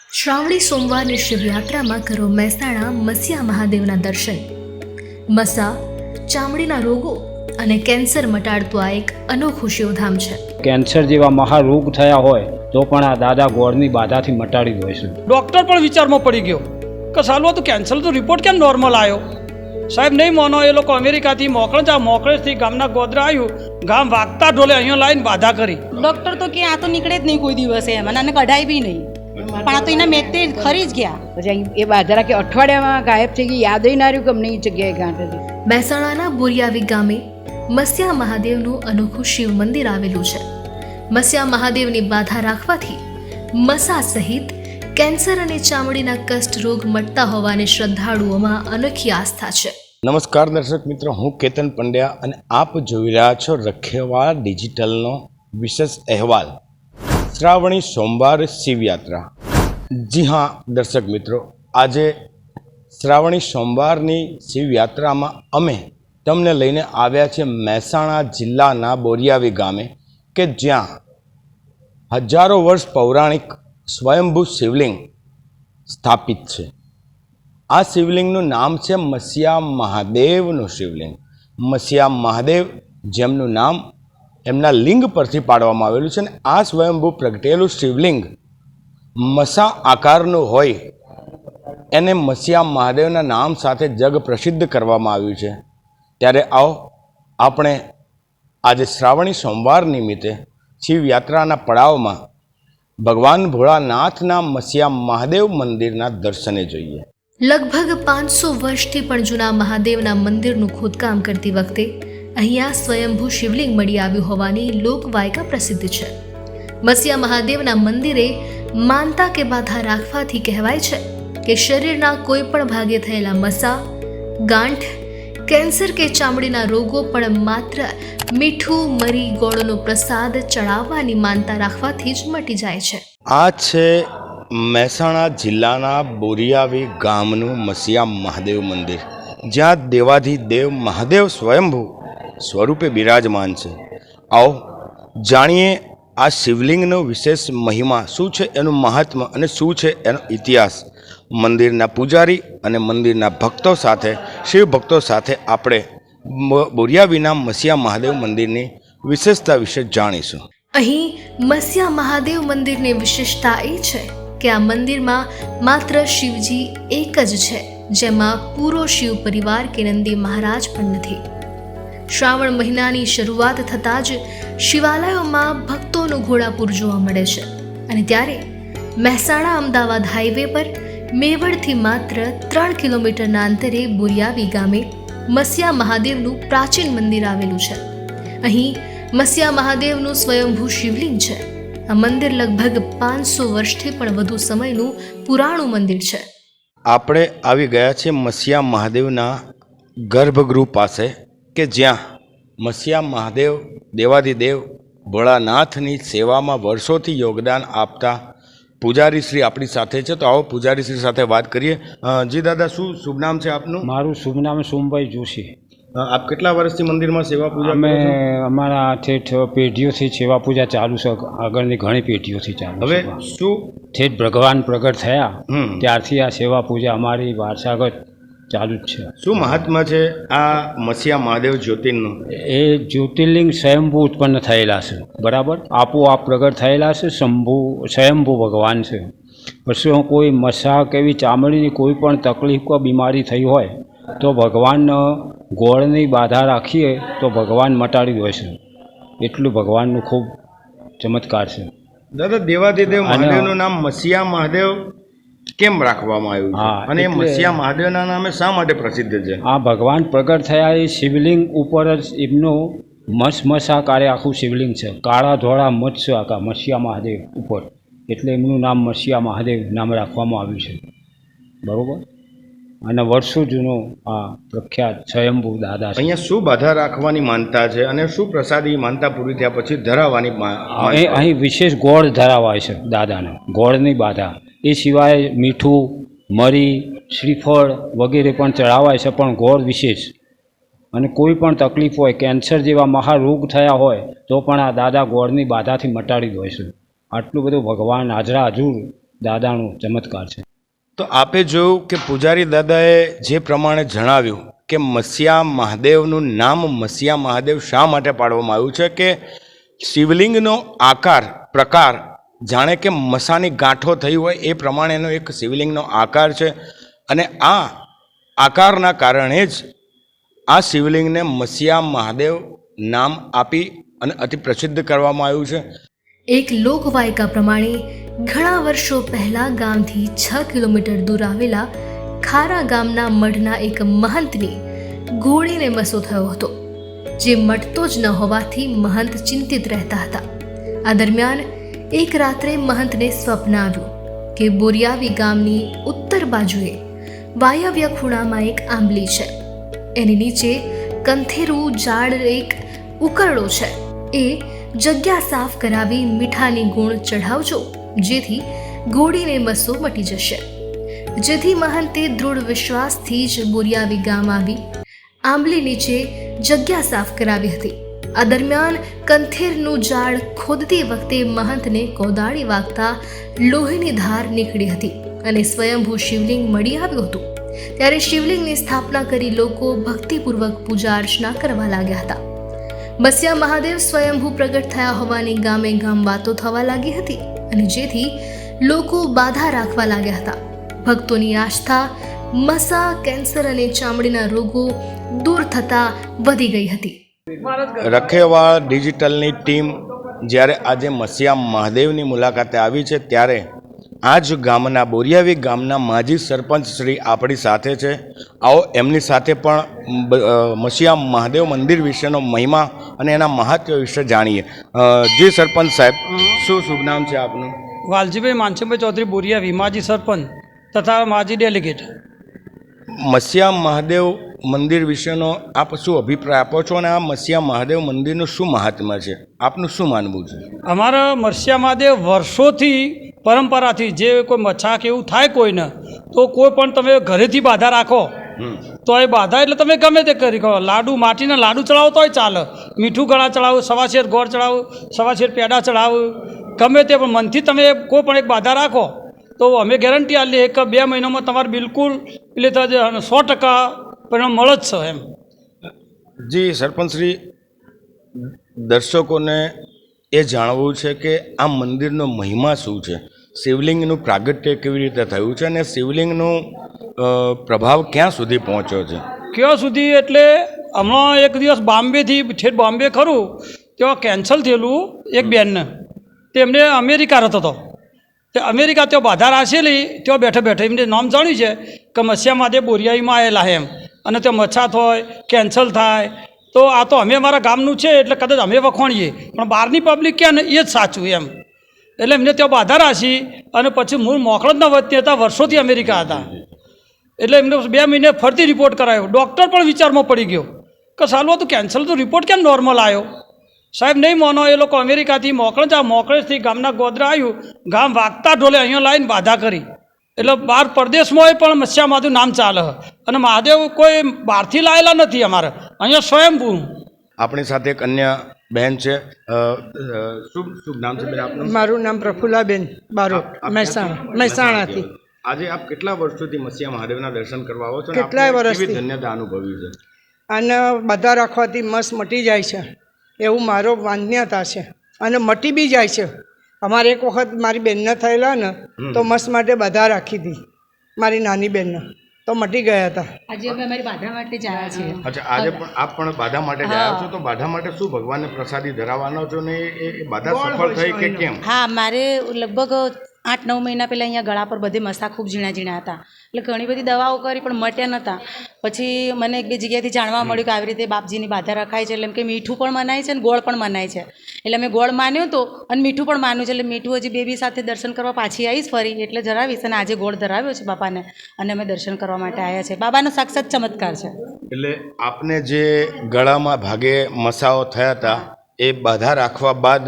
શ્રાવણી સોમવારની શિવયાત્રામાં કરો મહેસાણા મસિયા મહાદેવના દર્શન. મસા, ચામડીના રોગો અને કેન્સર મટાડતું આ એક અનોખું શિવધામ છે. કેન્સર જેવા મહારોગ થયા હોય તો પણ આ દાદા ગોળની બાધાથી મટાડી દે છે. ડૉક્ટર પણ વિચારમાં પડી ગયો કે સાલું તો કેન્સર તો રિપોર્ટ કેમ નોર્મલ આવ્યો. સાહેબ નહીં માનો, એ લોકો અમેરિકાથી મોકળેજથી ગામના ગોધરા આવ્યું, ગામ વાગતા ઢોલે અહીંયા લાવીને બાધા કરી. ડૉક્ટર તો કે આ તો નીકળે જ નહીં કોઈ દિવસે, એમ અને કઢાય બી નહીં, પણ આ તો એના મેતે ખરી જ ગયા. પછી એ બાધરા કે અઠવાડિયામાં ગાયબ થઈ ગઈ, યાદ ના રહ્યું કે અમને એ જગ્યાએ ગાંઠ હતી. મહેસાણાના બોરિયાવી ગામે મસિયા મહાદેવનું અનોખું શિવ મંદિર આવેલું છે. મસિયા મહાદેવની બાધા રાખવાથી મસા સહિત કેન્સર અને ચામડીના કષ્ટ રોગ મટતા હોવાની શ્રદ્ધાળુઓમાં અનોખી આસ્થા છે. નમસ્કાર દર્શક મિત્રો, હું કેતન પંડ્યા અને આપ જોઈ રહ્યા છો રખેવાળ ડિજિટલનો વિશેષ અહેવાલ શ્રાવણી સોમવાર શિવયાત્રા. જી હા દર્શક મિત્રો, આજે શ્રાવણી સોમવારની શિવયાત્રામાં અમે તમને લઈને આવ્યા છે મહેસાણા જિલ્લાના બોરિયાવી ગામે, કે જ્યાં હજારો વર્ષ પૌરાણિક સ્વયંભૂ શિવલિંગ સ્થાપિત છે. આ શિવલિંગનું નામ છે મસિયા મહાદેવનું શિવલિંગ. મસિયા મહાદેવ જેમનું નામ એમના લિંગ પરથી પાડવામાં આવેલું છે. અને આ સ્વયંભૂ પ્રગટેલું શિવલિંગ મસા આકારનું હોય એને મસિયા મહાદેવના નામ સાથે જગ પ્રસિદ્ધ કરવામાં આવ્યું છે. ત્યારે આવો આપણે આજે શ્રાવણી સોમવાર નિમિત્તે શિવયાત્રાના પડાવમાં ભગવાન ભોળાનાથના મસિયા મહાદેવ મંદિરના દર્શને જોઈએ. લગભગ 500 વર્ષથી પણ જૂના મહાદેવના મંદિરનું ખોદકામ કરતી વખતે અહીંયા સ્વયંભૂ શિવલિંગ મળી આવ્યું હોવાની લોકવાયકા પ્રસિદ્ધ છે. મસિયા મહાદેવના મંદિરે માનતા કે બાધા રાખવાથી કહેવાય છે કે શરીરના કોઈ પણ ભાગે થયેલા મસા, ગાંઠ, કેન્સર કે ચામડીના રોગો પણ માત્ર મીઠું, મરી, ગોળનો પ્રસાદ ચડાવવાની માનતા રાખવાથી જ મટી જાય છે. આ છે મહેસાણા જિલ્લાના બોરિયાવી ગામનું મસિયા મહાદેવ મંદિર, જ્યાં દેવાધિદેવ મહાદેવ સ્વયંભૂ સ્વરૂપે બિરાજમાન છે. આવો જાણીએ આ શિવલિંગનો વિશેષ મહિમા શું છે, એનું મહાત્મ્ય અને શું છે એનો ઇતિહાસ. મંદિરના પૂજારી અને મંદિરના ભક્તો સાથે, શિવ ભક્તો સાથે આપણે બોરિયાવીના મસિયા મહાદેવ મંદિરની વિશેષતા વિશે જાણીશું. અહીં મસિયા મહાદેવ મંદિરની વિશેષતા એ છે કે આ મંદિરમાં માત્ર શિવજી એક જ છે, જેમાં પૂરો શિવ પરિવાર કે નંદી મહારાજ પણ નથી. શ્રાવણ મહિનાની શરૂઆત થતાં જ શિવાલયોમાં ભક્તોનું ઘોડાપૂર જોવા મળે છે. અને ત્યારે મહેસાણા અમદાવાદ હાઈવે પર મેવડથી માત્ર 3 કિલોમીટરના અંતરે બોરિયાવી ગામે મસિયા મહાદેવનું પ્રાચીન મંદિર આવેલું છે. અહીં મસિયા મહાદેવનું સ્વયંભૂ શિવલિંગ છે. આ મંદિર લગભગ 500 વર્ષથી પણ વધુ સમયનું પુરાણું મંદિર છે. આપણે આવી ગયા છે મસિયા મહાદેવના ગર્ભગૃહ પાસે, કે જ્યાં મસિયા મહાદેવ દેવાધિદેવ ભોળાનાથની સેવામાં વર્ષોથી યોગદાન આપતા પૂજારી શ્રી આપણી સાથે છે. તો આવો પૂજારી શ્રી સાથે વાત કરીએ. જી દાદા, શું શુભ નામ છે આપનું? મારું શુભ નામ સોમભાઈ જોશી. આપ કેટલા વર્ષથી મંદિરમાં સેવા પૂજા અમે કરો છો? અમારા ઠેઠ પેઢીઓથી સેવા પૂજા ચાલુ છે, આગળની ઘણી પેઢીઓથી ચાલુ હવે છે. શું ઠેઠ ભગવાન પ્રગટ થયા હમ. ત્યારથી આ સેવા પૂજા અમારી વારસાગત ચાલુ જ છે. શું મહાત્મા છે આ મસિયા મહાદેવ જ્યોતિર્લિંગનું? એ જ્યોતિર્લિંગ સ્વયંભૂ ઉત્પન્ન થયેલા છે, બરાબર, આપોઆપ પ્રગટ થયેલા છે. સ્વયંભૂ ભગવાન છે. પછી કોઈ મસા કે એવી ચામડીની કોઈ પણ તકલીફ કે બીમારી થઈ હોય તો ભગવાન ગોળની બાધા રાખીએ તો ભગવાન મટાડી દે છે. એટલું ભગવાનનું ખૂબ ચમત્કાર છે. દાદા, દેવાધિદેવ મહાદેવનું નામ મસિયા મહાદેવ કેમ રાખવામાં આવ્યું છે? હા, અને એ એટલે મસિયા મહાદેવના નામે શા માટે પ્રસિદ્ધ છે? આ ભગવાન પ્રગટ થયા એ શિવલિંગ ઉપર જ એમનું મસાકારે આખું શિવલિંગ છે. કાળા ધોળા મત્સ્ય આખા મસિયા મહાદેવ ઉપર, એટલે એમનું નામ મસિયા મહાદેવ નામ રાખવામાં આવ્યું છે. બરાબર. અને વર્ષો જૂનો આ પ્રખ્યાત સ્વયંભૂ દાદા છે. અહીંયા શું બાધા રાખવાની માનતા છે અને શું પ્રસાદી માનતા પૂરી થયા પછી ધરાવવાની અહીં વિશેષ ગોળ ધરાવાય છે દાદાને, ગોળની બાધા. એ સિવાય મીઠું, મરી, શ્રીફળ વગેરે પણ ચડાવાય છે, પણ ગોળ વિશેષ. અને કોઈ પણ તકલીફ હોય, કેન્સર જેવા મહારોગ થયા હોય તો પણ આ દાદા ગોળની બાધાથી મટાડી દે છે. આટલું બધું ભગવાન હાજરા હજુર દાદાનો ચમત્કાર છે. તો આપે જોયું કે પૂજારી દાદાએ જે પ્રમાણે જણાવ્યું કે મસિયા મહાદેવનું નામ મસિયા મહાદેવ શા માટે પાડવામાં આવ્યું છે કે શિવલિંગનો પ્રકાર જાણે કે મસાની ગાંઠો થઈ હોય એ પ્રમાણેનો એક શિવલિંગનો આકાર છે અને આ આકારના કારણે જ આ શિવલિંગને મસિયા મહાદેવ નામ આપી અને અતિ પ્રસિદ્ધ કરવામાં આવ્યું છે. એક લોકવાયકા પ્રમાણે ઘણા વર્ષો પહેલા ગામથી 6 કિલોમીટર દૂર આવેલા ખારા ગામના મઠના એક મહંતની ઘોડીને મસો થયો હતો, જે મટતો જ ન હોવાથી મહંત ચિંતિત રહેતા હતા. આ દરમિયાન એક રાત્રે મહંતને સ્વપ્ન આવ્યું કે બોરિયાવી ગામની ઉત્તર બાજુએ વાયવ્ય ખૂણામાં એક આંબલી છે, એની નીચે કંથેરું ઝાડ એક ઉકરડો છે. એ જગ્યા સાફ કરાવી મીઠાની ગુણ ચઢાવજો, જેથી ઘોડીને મસો મટી જશે. જેથી મહંતે દૃઢ વિશ્વાસથી જ બોરિયાવી ગામ આવી આંબલી નીચે જગ્યા સાફ કરાવી હતી. આ દરમિયાન કંથેરનું ઝાડ ખોદતી વખતે મહંતને કોદાળી વાગતા લોહીની ધાર નીકળી હતી અને સ્વયંભૂ શિવલિંગ મળી આવ્યું હતું. ત્યારે શિવલિંગની સ્થાપના કરી લોકો ભક્તિપૂર્વક પૂજા અર્ચના કરવા લાગ્યા હતા. મસિયા મહાદેવ સ્વયંભૂ પ્રગટ થયા હોવાની ગામે ગામ વાતો થવા લાગી હતી અને જેથી લોકો બાધા રાખવા લાગ્યા હતા. ભક્તોની આસ્થા મસા, કેન્સર અને ચામડીના રોગો દૂર થતા વધી ગઈ હતી. રખેવાળ ડિજિટલની ટીમ જ્યારે આજે મસિયા મહાદેવની મુલાકાતે આવી છે ત્યારે આ જ ગામના બોરિયાવી ગામના માજી સરપંચ શ્રી આપણી સાથે છે. આવો એમની સાથે પણ મસિયા મહાદેવ મંદિર વિશેનો મહિમા અને એના મહત્વ વિશે જાણીએ. જી સરપંચ સાહેબ, શું શુભ નામ છે આપનું? વાલજીભાઈ માનસિંહભાઈ ચૌધરી બોરિયાવી, માજી સરપંચ તથા માજી ડેલિગેટ. મસિયા મહાદેવ મંદિર વિશેનો આપ શું અભિપ્રાય આપો છો અને આ મસિયા મહાદેવ મંદિરનું શું મહાત્મ્ય છે, આપનું શું માનવું છે? અમારા મસિયા મહાદેવ વર્ષોથી પરંપરાથી જે કોઈ મચ્છા કે એવું થાય કોઈને તો કોઈ પણ તમે ઘરેથી બાધા રાખો તો એ બાધા એટલે તમે ગમે તે કરી કહો. લાડુ, માટીના લાડુ ચડાવો તોય ચાલે, મીઠું ગળા ચડાવો, સવાશેર ગોળ ચડાવો, સવાશેર પેડા ચડાવો, ગમે તે પણ મનથી તમે કોઈ પણ એક બાધા રાખો તો અમે ગેરંટી આપીએ એક 2 મહિનામાં તમારે બિલકુલ એટલે 100% પરિણામ મળે જ છે એમ. જી સરપંચશ્રી, દર્શકોને એ જાણવું છે કે આ મંદિરનો મહિમા શું છે, શિવલિંગનું પ્રાગટ્ય કેવી રીતે થયું છે અને શિવલિંગનો પ્રભાવ ક્યાં સુધી પહોંચ્યો છે? ક્યાં સુધી એટલે હમણાં એક દિવસ બોમ્બેથી ઠેઠ બોમ્બે ખરું ત્યાં કેન્સલ થયેલું એક બેનને, તેમને અમેરિકા રહેતો હતો. તે અમેરિકા ત્યાં બાધા રાખેલી, ત્યાં બેઠે બેઠે એમને નામ જાણ્યું છે કે મસિયા મહાદેવ બોરિયાવીમાં આવેલા એમ, અને ત્યાં મચ્છા થાય, કેન્સલ થાય. તો આ તો અમે અમારા ગામનું છે એટલે કદાચ અમે વખોણીએ, પણ બહારની પબ્લિક કહે ને એ જ સાચું એમ. એટલે એમને ત્યાં બાધા રાખી અને પછી મૂળ મોકળજના વતની હતા, વર્ષોથી અમેરિકા હતા. એટલે એમને 2 મહિને ફરતી રિપોર્ટ કરાયો. ડૉક્ટર પણ વિચારમાં પડી ગયો કે સાલું હતું કેન્સલ તો રિપોર્ટ કેમ નોર્મલ આવ્યો. સાહેબ નહીં માનો, એ લોકો અમેરિકાથી મોકળેજથી ગામના ગોદરા આવ્યું, ગામ વાગતા ઢોલે અહીંયા લાવીને બાધા કરી. એટલે બહાર પરદેશમાં પણ મસિયા મહાદેવ નામ ચાલે અને મહાદેવ કોઈ બહારથી લાવેલા નથી, અમારે અહીંયા સ્વયંભૂ. આપણી સાથે એક અન્ય બહેન છે, શુભ નામ છે બેન આપનું? મારું નામ પ્રફુલ્લાબેન બારો, મહેસાણાથી. આજે આપ કેટલા વર્ષોથી મસિયા મહાદેવના દર્શન કરવા આવો છો? કેટલાય વર્ષથી. કેવી ધન્યતા અનુભવ્યું છે? અને બધા રાખવાથી મસ્ત મટી જાય છે એવું મારો માન્યતા છે અને મટી બી જાય છે. અમારે એક વખત મારી બેનને થયેલા ને તો મસ્ત માટે બધા રાખી હતી, મારી નાની બેનને, તો મટી ગયા હતા. આજે અમે અમારી બાધા માટે જ આવ્યા છીએ. અચ્છા, આજે પણ આપ પણ બાધા માટે જ આવ્યા છો, તો બાધા માટે શું ભગવાનને પ્રસાદી ધરાવવાનો છો ને એ બાધા સફળ થઈ કે કેમ? હા, મારે લગભગ 8-9 મહિના પહેલાં અહીંયા ગળા પર બધે મસા ખૂબ ઝીણા ઝીણા હતા, એટલે ઘણી બધી દવાઓ કરી પણ મટ્યા નહોતા. પછી મને 1-2 જગ્યાએથી જાણવા મળ્યું કે આવી રીતે બાપજીની બાધા રખાય છે, એટલે એમ કે મીઠું પણ મનાય છે અને ગોળ પણ મનાય છે. એટલે મેં ગોળ માન્યો હતો અને મીઠું પણ માન્યું છે. એટલે મીઠું હજી બેબી સાથે દર્શન કરવા પાછી આવીશ ફરી, એટલે ધરાવીશ. અને આજે ગોળ ધરાવ્યો છે બાપાને અને અમે દર્શન કરવા માટે આવ્યા છે. બાબાનો સાક્ષાત ચમત્કાર છે. એટલે આપને જે ગળામાં ભાગે મસાઓ થયા હતા એ બાધા રાખવા બાદ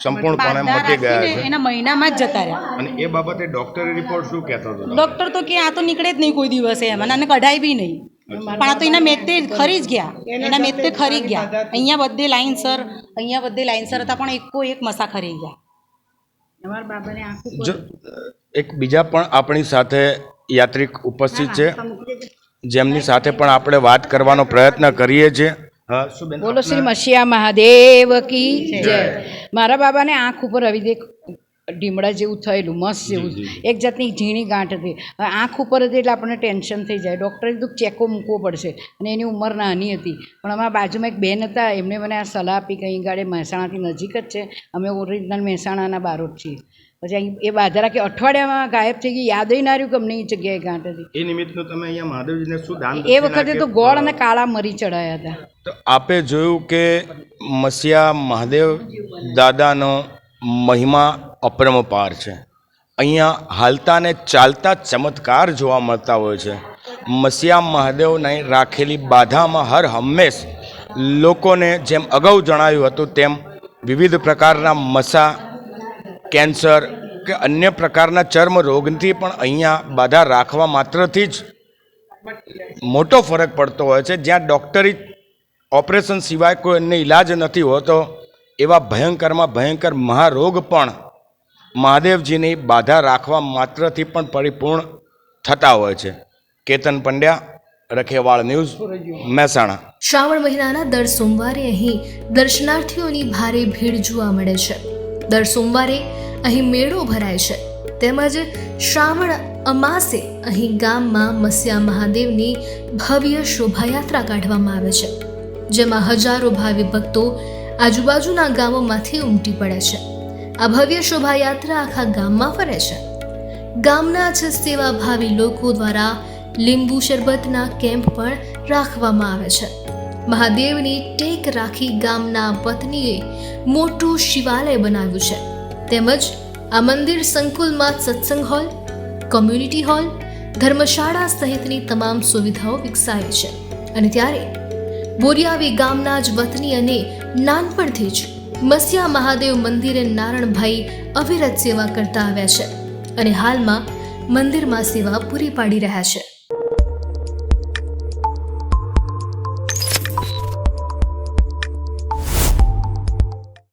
સંપૂર્ણપણે મટી ગયા છે, એના મહિનામાં જ જતા રહ્યા. અને એ બાબતે ડોક્ટરે રિપોર્ટ શું કહેતો હતો? ડૉક્ટર તો કે આ તો નીકળે જ નહીં કોઈ દિવસે એમ, અને કઢાય બી નહીં. પણ આ તો એના મેતે ખરી જ ગયા, એના મેતે ખરી ગયા. અહીંયા બધે લાઈનસર હતા પણ એકો એક મસા ખરી ગયા. જો એક બીજા પણ આપણી સાથે યાત્રિક ઉપસ્થિત છે, જેમની સાથે પણ આપણે વાત કરવાનો પ્રયત્ન કરીએ છીએ. હા, શું બેન? બોલો શ્રી મસિયા મહાદેવ કી જય. મારા બાબાને આંખ ઉપર આવી દે ઢીમડા જેવું થયેલું, મસ્ત જેવું, એક જાતની ઝીણી ગાંઠ હતી. હવે આંખ ઉપર હતી એટલે આપણને ટેન્શન થઈ જાય. ડૉક્ટરે કીધું ચેકો મૂકવો પડશે, અને એની ઉંમર નાની હતી. પણ અમારા બાજુમાં એક બેન હતા, એમને મને આ સલાહ આપી કે અહીં ગાડે મહેસાણાથી નજીક જ છે, અમે ઓરિજિનલ મહેસાણાના બારોટ છીએ. પછી અહીં એ બાધરા કે અઠવાડિયામાં ગાયબ થઈ ગઈ, યાદ ના રહ્યું કે અમને એ જગ્યાએ ગાંઠ હતી. એ નિમિત્તનું તમે અહીંયા મહાદેવજીને શું દાન એ વખતે તો ગોળ અને કાળા મરી ચડાયા હતા. તો આપે જોયું કે મસિયા મહાદેવ દાદાનો મહિમા અપરંપાર છે. અહીંયા હાલતા ને ચાલતા ચમત્કાર જોવા મળતા હોય છે. મસિયા મહાદેવને રાખેલી બાધામાં હર હંમેશ લોકોને, જેમ અગાઉ જણાવ્યું હતું તેમ, વિવિધ પ્રકારના મસા, કેન્સર કે અન્ય પ્રકારના ચર્મ રોગથી પણ અહીંયા બાધા રાખવા માત્રથી જ મોટો ફરક પડતો હોય છે. જ્યાં ડૉક્ટરી ઓપરેશન સિવાય કોઈ અન્ય ઈલાજ નથી હોતો, એવા ભયંકરમાં ભયંકર મહારોગ પણ મહાદેવજીની બાધા રાખવા માત્રથી પણ પરિપૂર્ણ થતા હોય છે. કેતન પંડ્યા, રખેવાળ ન્યૂઝ, મહેસાણા. શ્રાવણ મહિનાના દર સોમવારે અહીં દર્શનાર્થીઓની ભારે ભીડ જોવા મળે છે. દર સોમવારે અહીં મેળો ભરાય છે. તેમજ શ્રાવણ અમાસે અહીં ગામમાં મસિયા મહાદેવની ભવ્ય શોભાયાત્રા કાઢવામાં આવે છે, જેમાં હજારો ભાવિ ભક્તો આજુબાજુના ગામોમાંથી ઉમટી પડે છે. આ ભવ્ય શોભાયાત્રા આખા ગામમાં ફરે છે. ગામના જ સેવાભાવી લોકો દ્વારા લીંબુ શરબતના કેમ્પ પણ રાખવામાં આવે છે. મહાદેવની ટેક રાખી ગામના પત્નીએ મોટું શિવાલય બનાવ્યું છે. તેમજ આ મંદિર સંકુલમાં સત્સંગ હોલ, કોમ્યુનિટી હોલ, ધર્મશાળા સહિતની તમામ સુવિધાઓ વિકસાવી છે. અને ત્યારે બોરિયાવી ગામના જ વતની અને નાનપણથી જ મસિયા મહાદેવ મંદિરે નારણભાઈ અવિરત સેવા કરતા આવ્યા છે અને હાલમાં મંદિરમાં સેવા પૂરી પાડી રહ્યા છે.